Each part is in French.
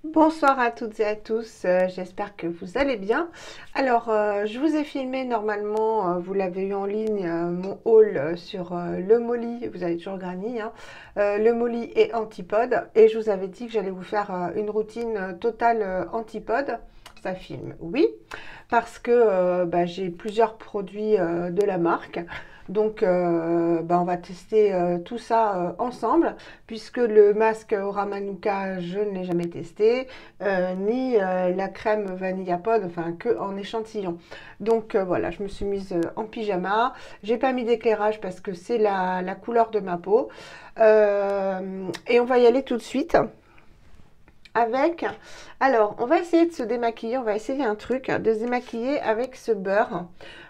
Bonsoir à toutes et à tous, j'espère que vous allez bien. Alors, je vous ai filmé normalement, vous l'avez eu en ligne, mon haul sur le Molly, vous avez toujours Granny, hein, le Molly et Antipode. Et je vous avais dit que j'allais vous faire une routine totale Antipode. Ça filme, oui, parce que j'ai plusieurs produits de la marque. Donc, on va tester tout ça ensemble, puisque le masque Aura Manuka, je ne l'ai jamais testé, ni la crème Vanilla Pod, enfin que en échantillon. Donc voilà, je me suis mise en pyjama. J'ai pas mis d'éclairage parce que c'est la couleur de ma peau. Et on va y aller tout de suite avec... Alors, on va essayer de se démaquiller, on va essayer un truc, de se démaquiller avec ce beurre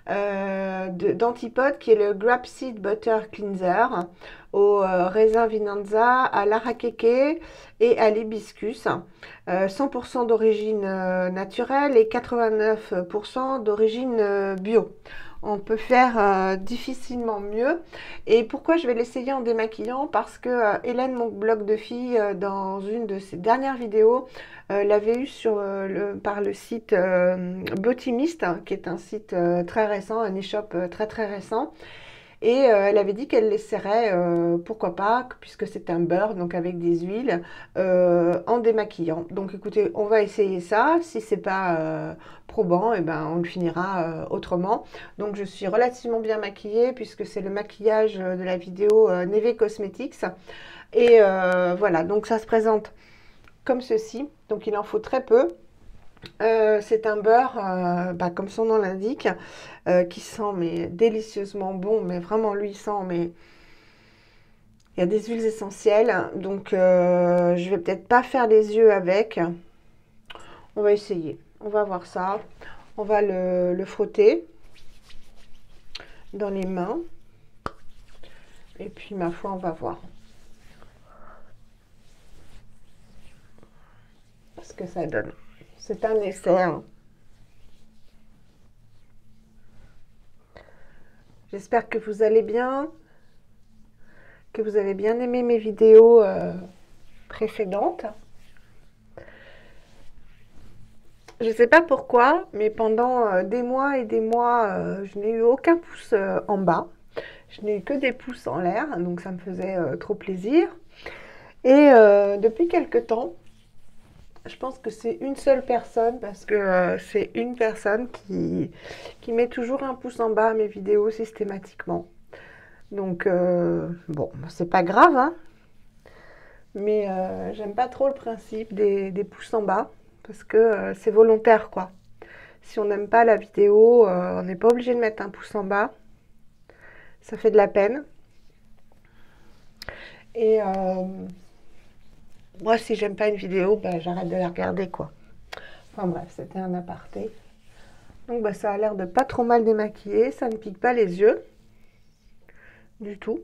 d'Antipode qui est le Grapeseed Butter Cleanser au raisin Vinanza, à l'arakeke et à l'hibiscus. 100% d'origine naturelle et 89% d'origine bio. On peut faire difficilement mieux. Et pourquoi je vais l'essayer en démaquillant? Parce que Hélène, mon blog de fille, dans une de ses dernières vidéos, l'avait eu par le site Botimist, hein, qui est un site très récent, un e-shop très récent. Et elle avait dit qu'elle laisserait, pourquoi pas, puisque c'est un beurre, donc avec des huiles, en démaquillant. Donc écoutez, on va essayer ça. Si c'est pas probant, et ben, on le finira autrement. Donc je suis relativement bien maquillée, puisque c'est le maquillage de la vidéo Neve Cosmetics. Et voilà, donc ça se présente comme ceci. Donc il en faut très peu. C'est un beurre, comme son nom l'indique, qui sent mais délicieusement bon, mais vraiment lui sent, mais il y a des huiles essentielles, donc je vais peut-être pas faire les yeux avec. On va essayer, on va voir ça. On va le frotter dans les mains, et puis ma foi, on va voir ce que ça donne. C'est un essai, hein. J'espère que vous allez bien, que vous avez bien aimé mes vidéos précédentes. Je ne sais pas pourquoi, mais pendant des mois et des mois, je n'ai eu aucun pouce en bas. Je n'ai eu que des pouces en l'air, donc ça me faisait trop plaisir. Et depuis quelque temps, je pense que c'est une seule personne, parce que c'est une personne qui met toujours un pouce en bas à mes vidéos systématiquement. Donc, bon, c'est pas grave, hein, mais j'aime pas trop le principe des pouces en bas, parce que c'est volontaire, quoi. Si on n'aime pas la vidéo, on n'est pas obligé de mettre un pouce en bas. Ça fait de la peine. Et moi, si j'aime pas une vidéo, j'arrête de la regarder, quoi. Enfin bref, c'était un aparté. Donc ça a l'air de pas trop mal démaquiller. Ça ne pique pas les yeux du tout.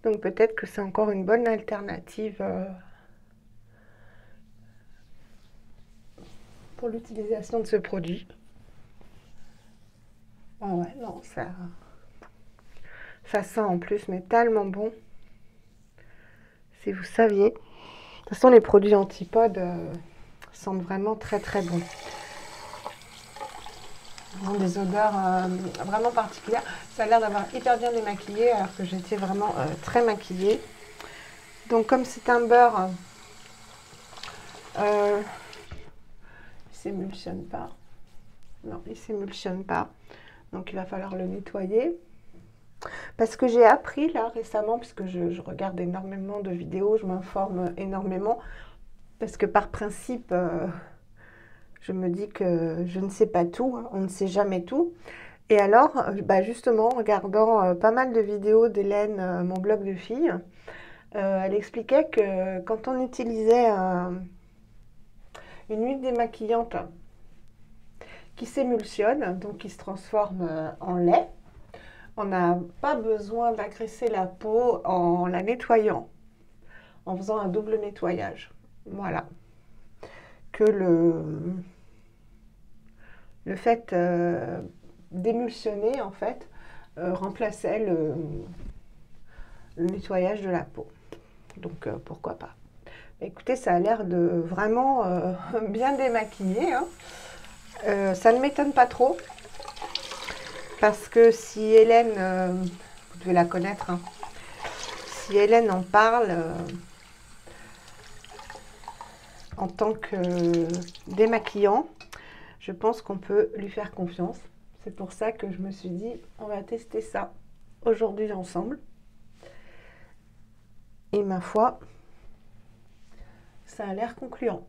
Donc peut-être que c'est encore une bonne alternative pour l'utilisation de ce produit. Ah ouais, non, ça sent en plus, mais tellement bon. Si vous saviez. De toute façon, les produits Antipode sentent vraiment très bon. Ils ont des odeurs vraiment particulières. Ça a l'air d'avoir hyper bien démaquillé, alors que j'étais vraiment très maquillée. Donc comme c'est un beurre, il s'émulsionne pas. Non, il s'émulsionne pas. Donc il va falloir le nettoyer. Parce que j'ai appris là récemment, puisque je regarde énormément de vidéos, je m'informe énormément, parce que par principe, je me dis que je ne sais pas tout, hein, on ne sait jamais tout. Et alors, justement, en regardant pas mal de vidéos d'Hélène, mon blog de fille, elle expliquait que quand on utilisait une huile démaquillante qui s'émulsionne, donc qui se transforme en lait, on n'a pas besoin d'agresser la peau en la nettoyant, en faisant un double nettoyage. Voilà. Que le fait d'émulsionner, en fait, remplaçait le nettoyage de la peau. Donc, pourquoi pas. Écoutez, écoutez, ça a l'air de vraiment bien démaquiller, hein. Ça ne m'étonne pas trop. Parce que si Hélène, vous devez la connaître, hein, si Hélène en parle en tant que démaquillant, je pense qu'on peut lui faire confiance. C'est pour ça que je me suis dit, on va tester ça aujourd'hui ensemble. Et ma foi, ça a l'air concluant.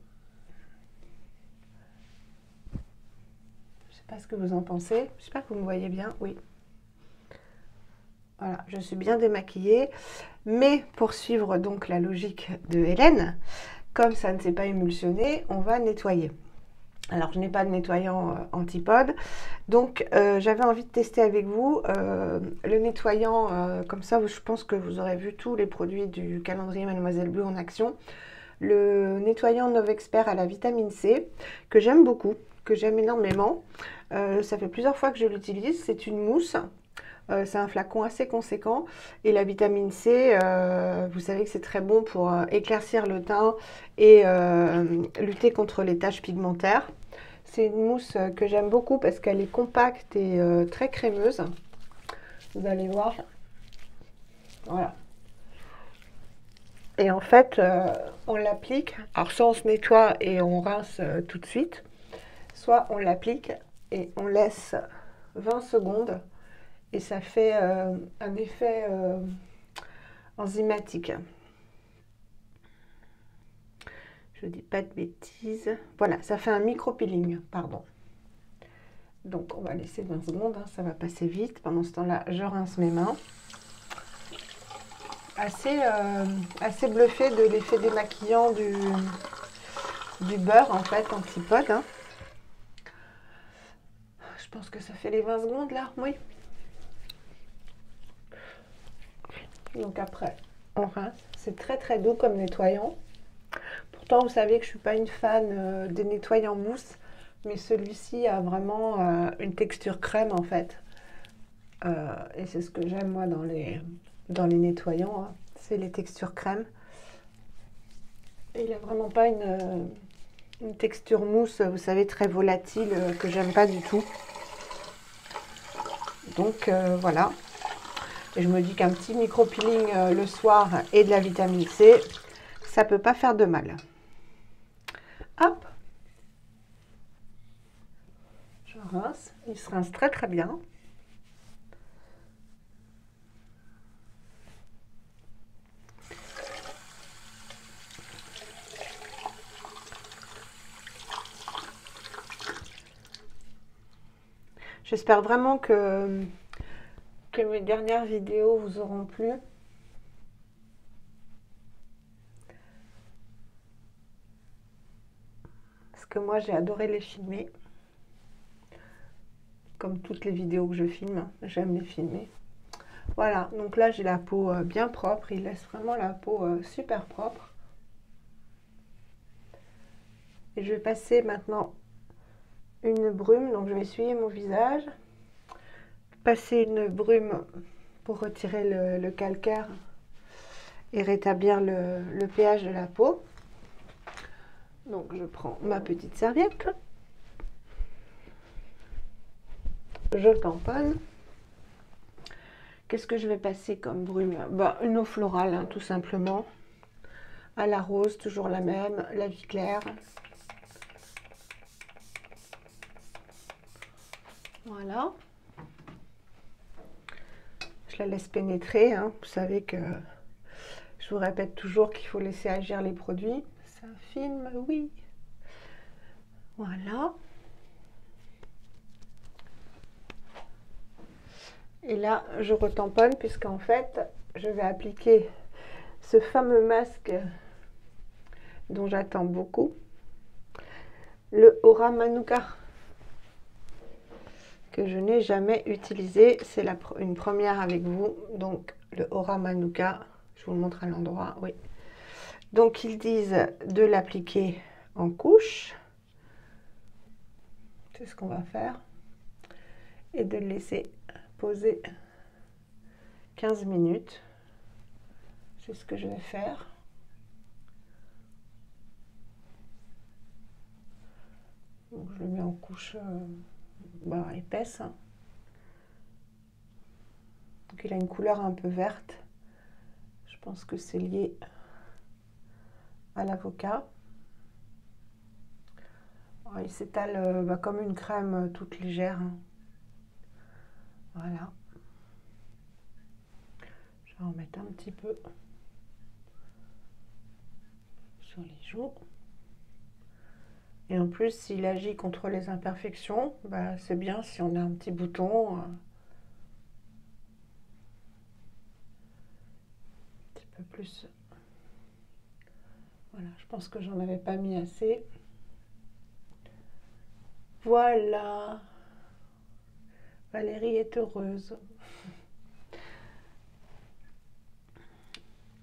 Je ne sais pas ce que vous en pensez. J'espère que vous me voyez bien. Oui. Voilà, je suis bien démaquillée. Mais pour suivre donc la logique de Hélène, comme ça ne s'est pas émulsionné, on va nettoyer. Alors, je n'ai pas de nettoyant antipode, donc j'avais envie de tester avec vous le nettoyant, comme ça je pense que vous aurez vu tous les produits du calendrier Mademoiselle Bleu en action. Le nettoyant Novexpert à la vitamine C, que j'aime beaucoup, que j'aime énormément. Ça fait plusieurs fois que je l'utilise, c'est une mousse. C'est un flacon assez conséquent et la vitamine C, vous savez que c'est très bon pour éclaircir le teint et lutter contre les taches pigmentaires. C'est une mousse que j'aime beaucoup parce qu'elle est compacte et très crémeuse. Vous allez voir. Voilà. Et en fait, on l'applique. Alors soit on se nettoie et on rince tout de suite, soit on l'applique et on laisse 20 secondes. Et ça fait un effet enzymatique. Je dis pas de bêtises. Voilà, ça fait un micro-peeling, pardon. Donc on va laisser 20 secondes, hein, ça va passer vite. Pendant ce temps-là, je rince mes mains. Assez bluffée de l'effet démaquillant du beurre, en fait, antipode. Hein. Je pense que ça fait les 20 secondes, là, oui. Donc après, on rince. C'est très très doux comme nettoyant. Pourtant, vous savez que je ne suis pas une fan des nettoyants mousse, mais celui-ci a vraiment une texture crème en fait. Et c'est ce que j'aime moi dans les nettoyants, hein. C'est les textures crème. Et il n'a vraiment pas une texture mousse, vous savez, très volatile, que j'aime pas du tout. Donc voilà. Et je me dis qu'un petit micro-peeling le soir et de la vitamine C, ça peut pas faire de mal. Hop. Je rince. Il se rince très très bien. J'espère vraiment que mes dernières vidéos vous auront plu. Parce que moi j'ai adoré les filmer. Comme toutes les vidéos que je filme, j'aime les filmer. Voilà, donc là j'ai la peau bien propre, il laisse vraiment la peau super propre. Et je vais passer maintenant une brume, donc je vais essuyer mon visage. Passer une brume pour retirer le calcaire et rétablir le pH de la peau. Donc je prends ma petite serviette. Je tamponne. Qu'est-ce que je vais passer comme brume? Une eau florale, hein, tout simplement. À la rose, toujours la même, la vie claire. Voilà. Je la laisse pénétrer. Hein. Vous savez que je vous répète toujours qu'il faut laisser agir les produits. C'est un film, oui. Voilà. Et là, je retamponne puisqu'en fait, je vais appliquer ce fameux masque dont j'attends beaucoup, le Aura Manuka, que je n'ai jamais utilisé. C'est une première avec vous, donc le Aura Manuka. Je vous le montre à l'endroit, oui. Donc, ils disent de l'appliquer en couche. C'est ce qu'on va faire. Et de le laisser poser 15 minutes. C'est ce que je vais faire. couche épaisse. Donc il a une couleur un peu verte. Je pense que c'est lié à l'avocat. Il s'étale comme une crème toute légère. Voilà. Je vais en mettre un petit peu sur les joues. Et en plus, s'il agit contre les imperfections, c'est bien si on a un petit bouton. Un petit peu plus. Voilà, je pense que j'en avais pas mis assez. Voilà. Valérie est heureuse.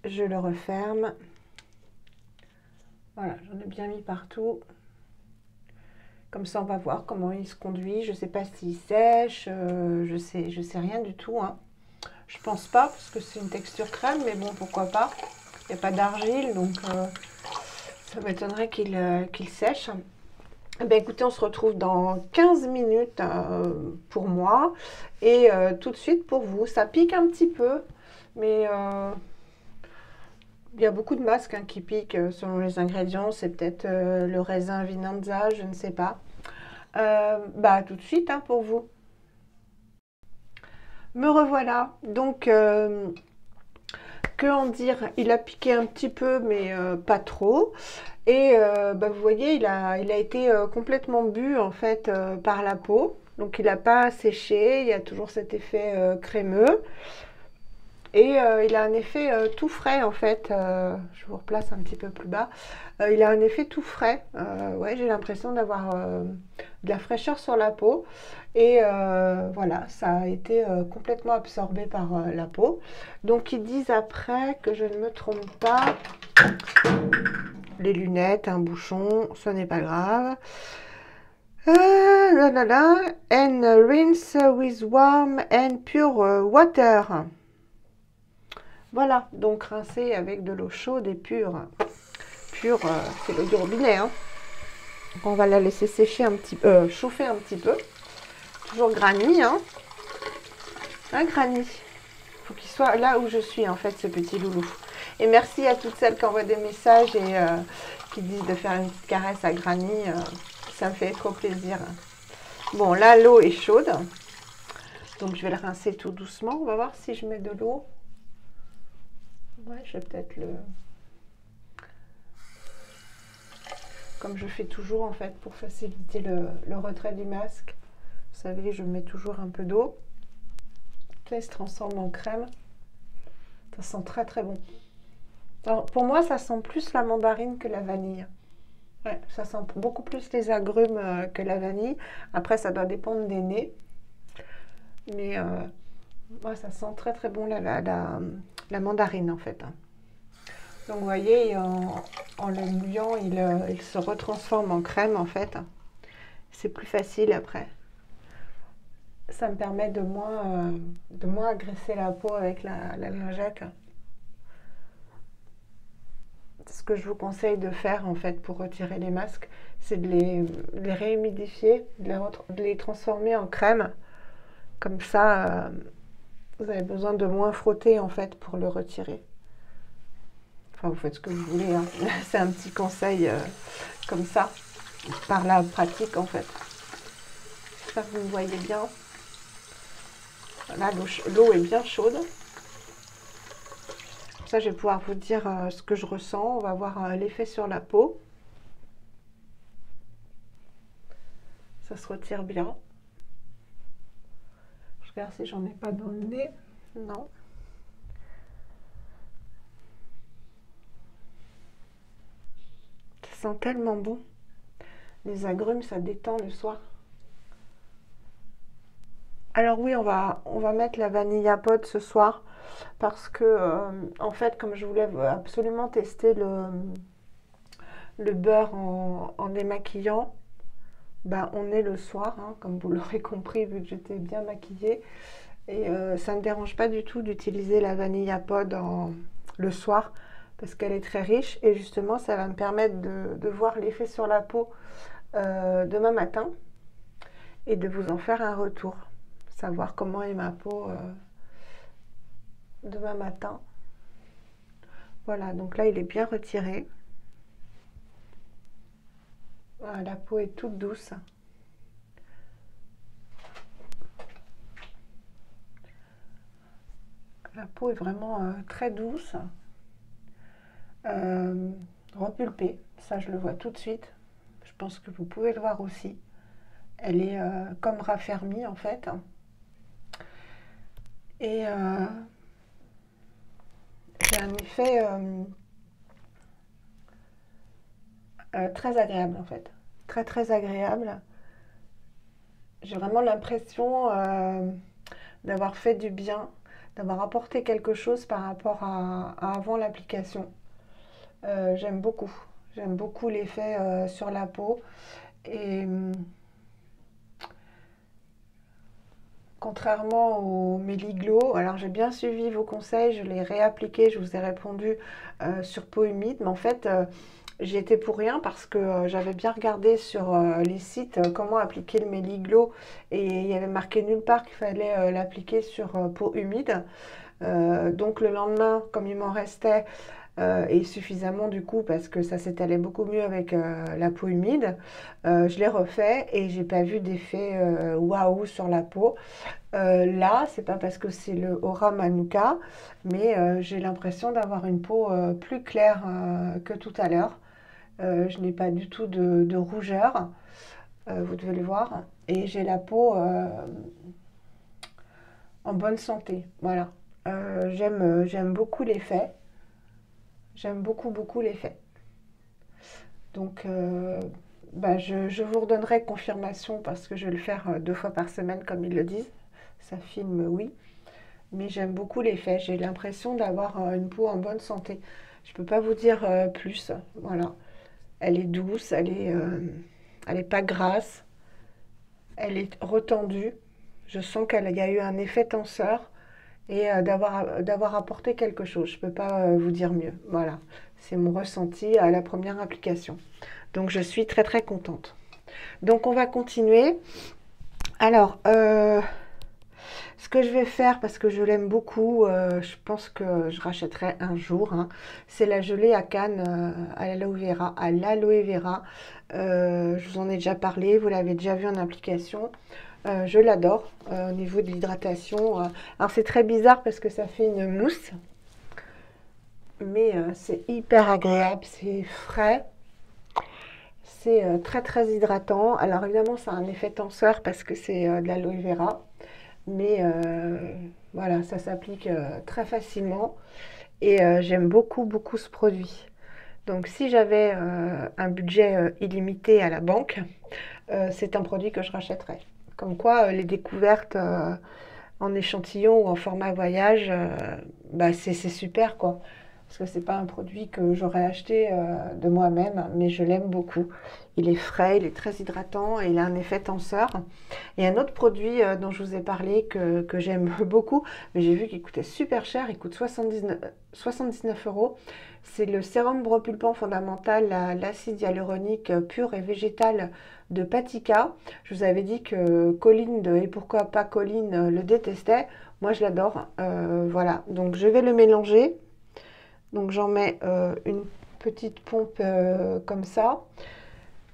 Je le referme. Voilà, j'en ai bien mis partout. Comme ça, on va voir comment il se conduit. Je ne sais pas s'il sèche. Je sais rien du tout. Hein. Je pense pas, parce que c'est une texture crème, mais bon, pourquoi pas. Il n'y a pas d'argile, donc ça m'étonnerait qu'il sèche. Écoutez, on se retrouve dans 15 minutes pour moi et tout de suite pour vous. Ça pique un petit peu, mais il y a beaucoup de masques qui piquent selon les ingrédients. C'est peut-être le raisin Vinanza, je ne sais pas. Tout de suite pour vous. Me revoilà. Donc, que en dire? Il a piqué un petit peu, mais pas trop. Et vous voyez, il a été complètement bu en fait par la peau. Donc il n'a pas séché, il y a toujours cet effet crémeux. Et il a un effet tout frais en fait. Je vous replace un petit peu plus bas. Il a un effet tout frais. Ouais, j'ai l'impression d'avoir de la fraîcheur sur la peau. Et voilà, ça a été complètement absorbé par la peau. Donc ils disent après que je ne me trompe pas. Les lunettes, un bouchon, ce n'est pas grave. And rinse with warm and pure water. Voilà, donc rincer avec de l'eau chaude et pure. Pure, c'est l'eau du robinet. Hein. Donc on va la laisser sécher un petit peu, chauffer un petit peu. Toujours Granny, hein. Granny. Il faut qu'il soit là où je suis, en fait, ce petit loulou. Et merci à toutes celles qui envoient des messages et qui disent de faire une petite caresse à Granny. Ça me fait trop plaisir. Bon, là, l'eau est chaude. Donc, je vais le rincer tout doucement. On va voir si je mets de l'eau. Ouais, je vais peut-être le... Comme je fais toujours, en fait, pour faciliter le retrait du masque. Vous savez, je mets toujours un peu d'eau. Ça se transforme en crème. Ça sent très, très bon. Alors, pour moi, ça sent plus la mandarine que la vanille. Ouais, ça sent beaucoup plus les agrumes que la vanille. Après, ça doit dépendre des nez. Mais moi, ça sent très très bon la mandarine en fait. Donc, vous voyez, en le mouillant, il se retransforme en crème en fait. C'est plus facile après. Ça me permet de moins agresser la peau avec la lingette. Ce que je vous conseille de faire en fait pour retirer les masques, c'est de les réhumidifier, de les transformer en crème. Comme ça, vous avez besoin de moins frotter en fait pour le retirer. Enfin, vous faites ce que vous voulez. Hein. C'est un petit conseil comme ça, par la pratique en fait. J'espère que vous me voyez bien. Là, l'eau est bien chaude. Ça, je vais pouvoir vous dire ce que je ressens. On va voir l'effet sur la peau. Ça se retire bien. Je regarde si j'en ai pas dans le nez. Non. Ça sent tellement bon. Les agrumes, ça détend le soir. Alors oui, on va mettre la vanilla pod ce soir. Parce que, en fait, comme je voulais absolument tester le beurre en démaquillant, on est le soir, hein, comme vous l'aurez compris, vu que j'étais bien maquillée. Et ça ne me dérange pas du tout d'utiliser la vanilla pod le soir, parce qu'elle est très riche. Et justement, ça va me permettre de voir l'effet sur la peau demain matin. et de vous en faire un retour. Savoir comment est ma peau demain matin. Voilà, donc là il est bien retiré. Voilà, la peau est toute douce. La peau est vraiment très douce, repulpée, ça je le vois tout de suite. Je pense que vous pouvez le voir aussi. Elle est comme raffermie en fait. Et j'ai un effet très agréable en fait. Très très agréable. J'ai vraiment l'impression d'avoir fait du bien, d'avoir apporté quelque chose par rapport à avant l'application. J'aime beaucoup. J'aime beaucoup l'effet sur la peau. Et contrairement au Méliglo, alors j'ai bien suivi vos conseils, je l'ai réappliqué, je vous ai répondu sur peau humide, mais en fait j'y étais pour rien parce que j'avais bien regardé sur les sites comment appliquer le Méliglo et il y avait marqué nulle part qu'il fallait l'appliquer sur peau humide. Donc le lendemain, comme il m'en restait, et suffisamment du coup parce que ça s'étalait beaucoup mieux avec la peau humide, je l'ai refait et j'ai pas vu d'effet waouh sur la peau. Là, c'est pas parce que c'est le Aura Manuka, mais j'ai l'impression d'avoir une peau plus claire que tout à l'heure. Je n'ai pas du tout de rougeur, vous devez le voir, et j'ai la peau en bonne santé. Voilà. J'aime beaucoup l'effet. J'aime beaucoup, beaucoup l'effet. Donc, bah, je vous redonnerai confirmation parce que je vais le faire 2 fois par semaine, comme ils le disent. Ça filme, oui. Mais j'aime beaucoup l'effet. J'ai l'impression d'avoir une peau en bonne santé. Je ne peux pas vous dire plus. Voilà. Elle est douce, elle est pas grasse, elle est retendue. Je sens qu'il y a eu un effet tenseur et d'avoir apporté quelque chose. Je ne peux pas vous dire mieux. Voilà, c'est mon ressenti à la première application. Donc je suis très très contente. Donc on va continuer. Alors, ce que je vais faire, parce que je l'aime beaucoup, je pense que je rachèterai un jour, hein, c'est la gelée à canne à l'aloe vera. Je vous en ai déjà parlé, vous l'avez déjà vu en application. Je l'adore au niveau de l'hydratation. Alors c'est très bizarre parce que ça fait une mousse, mais c'est hyper agréable, c'est frais, c'est très très hydratant. Alors évidemment ça a un effet tenseur parce que c'est de l'aloe vera, mais voilà, ça s'applique très facilement et j'aime beaucoup beaucoup ce produit. Donc si j'avais un budget illimité à la banque, c'est un produit que je rachèterais. Comme quoi, les découvertes en échantillon ou en format voyage, bah c'est super quoi. Parce que c'est pas un produit que j'aurais acheté de moi-même, mais je l'aime beaucoup. Il est frais, il est très hydratant et il a un effet tenseur. Et un autre produit dont je vous ai parlé que j'aime beaucoup, mais j'ai vu qu'il coûtait super cher, il coûte 79 euros. C'est le sérum propulpant fondamental à l'acide hyaluronique pur et végétal de Patika. Je vous avais dit que Colline de Et pourquoi pas Colline le détestait. Moi je l'adore. Voilà, donc je vais le mélanger. Donc j'en mets une petite pompe comme ça.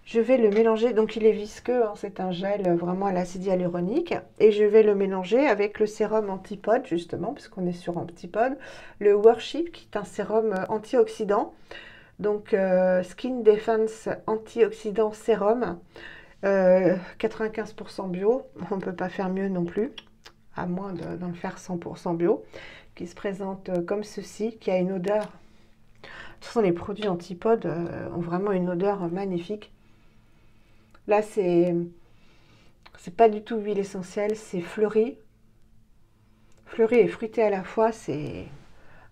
Je vais le mélanger, donc il est visqueux, hein, c'est un gel vraiment à l'acide hyaluronique. Et je vais le mélanger avec le sérum Antipode, justement, puisqu'on est sur Antipode. Le Worship, qui est un sérum antioxydant. Donc Skin Defense Antioxydant Sérum. 95% bio, on ne peut pas faire mieux non plus, à moins d'en le faire 100% bio, qui se présente comme ceci, qui a une odeur. De toute façon, les produits Antipode ont vraiment une odeur magnifique. Là, c'est pas du tout huile essentielle, c'est fleuri. Fleuri et fruité à la fois, c'est...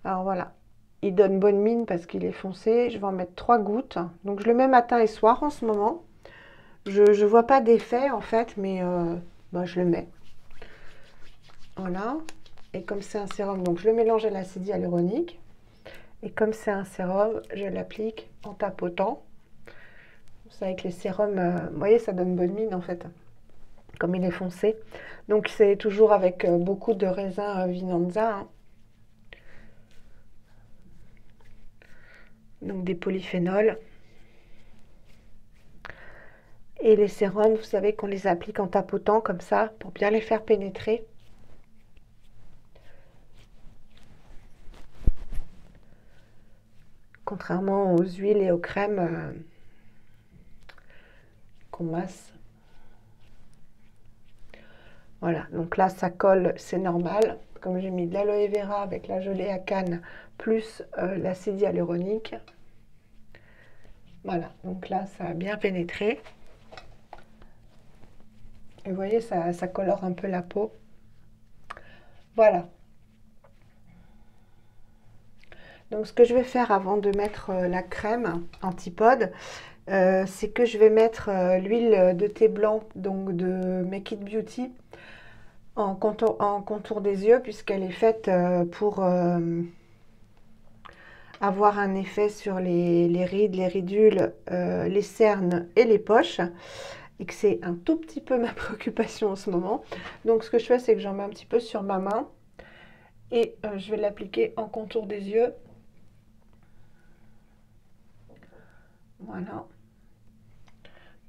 Alors voilà, il donne bonne mine parce qu'il est foncé. Je vais en mettre 3 gouttes. Donc je le mets matin et soir en ce moment. Je ne vois pas d'effet en fait, mais bah, je le mets. Voilà. Et comme c'est un sérum, donc je le mélange à l'acide hyaluronique. Et comme c'est un sérum, je l'applique en tapotant. C'est avec les sérums, vous voyez, ça donne bonne mine en fait. comme il est foncé. Donc c'est toujours avec beaucoup de raisin Vinanza, hein. Donc des polyphénols. Et les sérums, vous savez qu'on les applique en tapotant comme ça pour bien les faire pénétrer. Contrairement aux huiles et aux crèmes qu'on masse. Voilà, donc là ça colle, c'est normal. Comme j'ai mis de l'aloe vera avec la gelée à canne plus l'acide hyaluronique. Voilà, donc là ça a bien pénétré. Et vous voyez, ça colore un peu la peau. Voilà. Donc ce que je vais faire avant de mettre la crème antipode, c'est que je vais mettre l'huile de thé blanc, donc de Make It Beauty, en contour des yeux, puisqu'elle est faite pour avoir un effet sur les rides, les ridules, les cernes et les poches, et que c'est un tout petit peu ma préoccupation en ce moment. Donc ce que je fais, c'est que j'en mets un petit peu sur ma main, et je vais l'appliquer en contour des yeux. Voilà.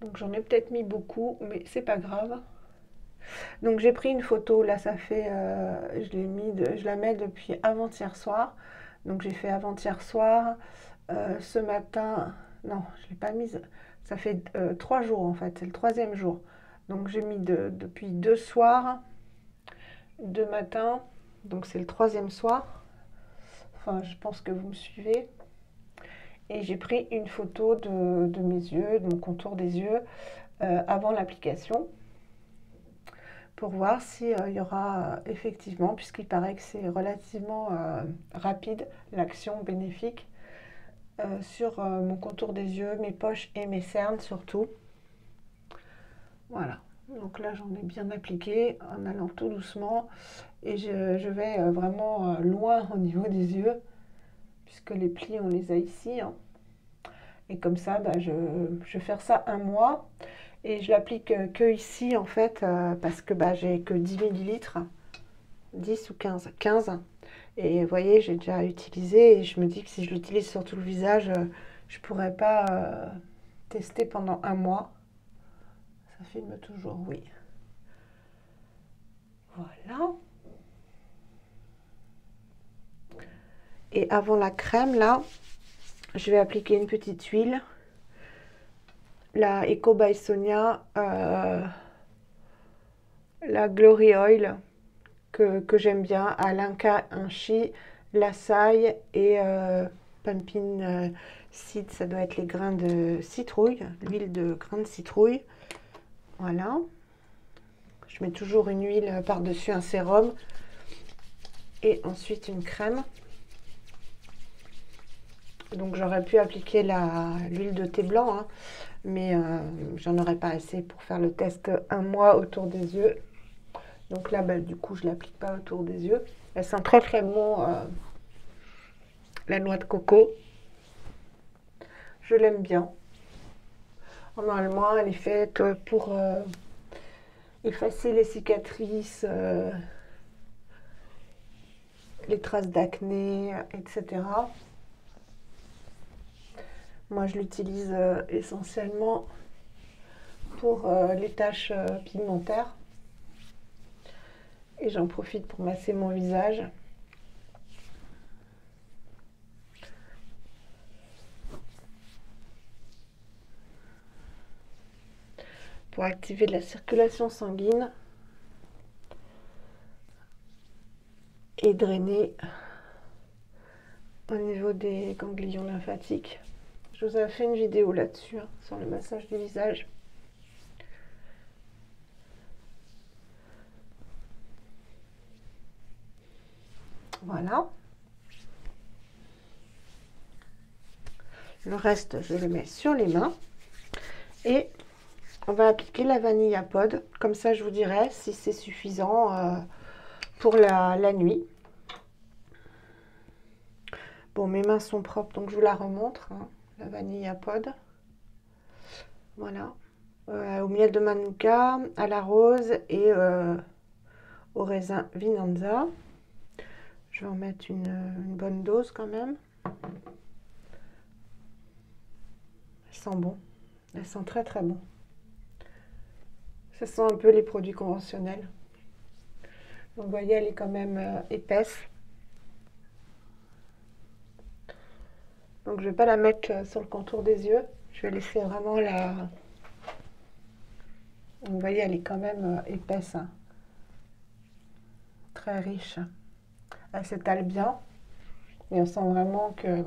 Donc j'en ai peut-être mis beaucoup, mais c'est pas grave. Donc j'ai pris une photo, là ça fait, je la mets depuis avant-hier soir. Donc j'ai fait avant-hier soir, ce matin, non, je l'ai pas mise, ça fait 3 jours en fait, c'est le troisième jour. Donc j'ai mis depuis 2 soirs, 2 matins, donc c'est le troisième soir. Enfin, je pense que vous me suivez. Et j'ai pris une photo de mes yeux, de mon contour des yeux, avant l'application, pour voir s'il y aura effectivement, puisqu'il paraît que c'est relativement rapide, l'action bénéfique sur mon contour des yeux, mes poches et mes cernes surtout. Voilà, donc là j'en ai bien appliqué en allant tout doucement, et je vais vraiment loin au niveau des yeux, puisque les plis on les a ici, hein. Et comme ça, bah, je vais faire ça un mois. Et je l'applique que ici, en fait, parce que bah, j'ai que 10 millilitres, 10 ou 15. Et vous voyez, j'ai déjà utilisé. Et je me dis que si je l'utilise sur tout le visage, je ne pourrais pas tester pendant un mois. Ça filme toujours, oui. Voilà. Et avant la crème, là, je vais appliquer une petite huile. La Eco by Sonia, la Glory Oil, que j'aime bien, Alinka Inchi, Lassaille et Pumpkin Seed, ça doit être les grains de citrouille, l'huile de grains de citrouille. Voilà. Je mets toujours une huile par-dessus un sérum et ensuite une crème. Donc j'aurais pu appliquer l'huile de thé blanc, hein, mais j'en aurais pas assez pour faire le test un mois autour des yeux. Donc là, bah, du coup, je ne l'applique pas autour des yeux. Elle sent très très bon la noix de coco. Je l'aime bien. Normalement, elle est faite pour effacer les cicatrices, les traces d'acné, etc. Moi, je l'utilise essentiellement pour les taches pigmentaires. Et j'en profite pour masser mon visage. Pour activer la circulation sanguine et drainer au niveau des ganglions lymphatiques. Je vous avais fait une vidéo là-dessus, hein, sur le massage du visage. Voilà. Le reste, je le mets sur les mains. Et on va appliquer la vanille à pod. Comme ça, je vous dirai si c'est suffisant pour la nuit. Bon, mes mains sont propres, donc je vous la remontre, hein, la vanille à pod. Voilà. au miel de Manuka, à la rose et au raisin Vinanza. Je vais en mettre une bonne dose quand même. Elles sentent bon. Elles sentent très très bon. Ça sent un peu les produits conventionnels. Donc vous voyez, elle est quand même épaisse. Donc je ne vais pas la mettre sur le contour des yeux. Je vais laisser vraiment la... Donc, vous voyez, elle est quand même épaisse. Hein. Très riche. Elle s'étale bien. Et on sent vraiment qu'elle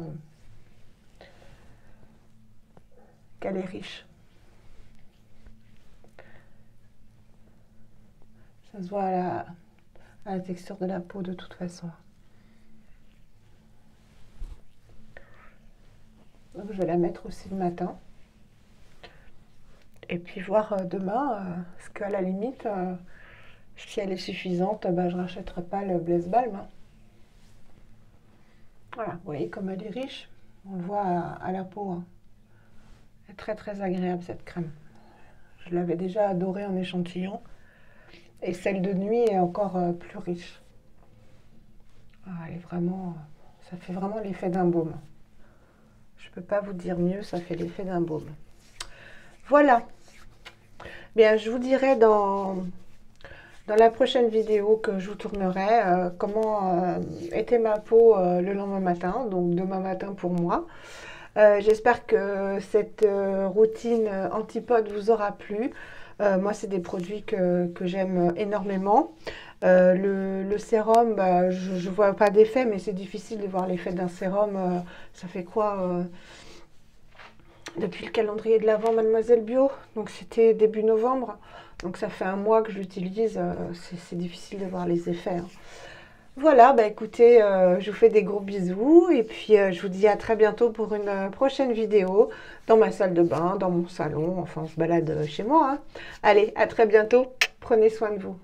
est riche. Ça se voit à la texture de la peau de toute façon. Donc je vais la mettre aussi le matin. Et puis voir demain, parce qu'à la limite, si elle est suffisante, bah, je ne rachèterai pas le Blaise Balm. Hein. Voilà, vous voyez comme elle est riche. On le voit à la peau. Hein. Elle est très très agréable cette crème. Je l'avais déjà adorée en échantillon. Et celle de nuit est encore plus riche. Ah, elle est vraiment, ça fait vraiment l'effet d'un baume. Je ne peux pas vous dire mieux, ça fait l'effet d'un baume. Voilà. Bien, je vous dirai dans la prochaine vidéo que je vous tournerai comment était ma peau le lendemain matin, donc demain matin pour moi. J'espère que cette routine antipode vous aura plu. Moi, c'est des produits que j'aime énormément. Le sérum, bah, je ne vois pas d'effet, mais c'est difficile de voir l'effet d'un sérum. Ça fait quoi depuis le calendrier de l'Avent Mademoiselle Bio, donc c'était début novembre. Donc ça fait un mois que je l'utilise, c'est difficile de voir les effets. Hein. Voilà, bah écoutez, je vous fais des gros bisous et puis je vous dis à très bientôt pour une prochaine vidéo dans ma salle de bain, dans mon salon, enfin on se balade chez moi. Hein. Allez, à très bientôt, prenez soin de vous.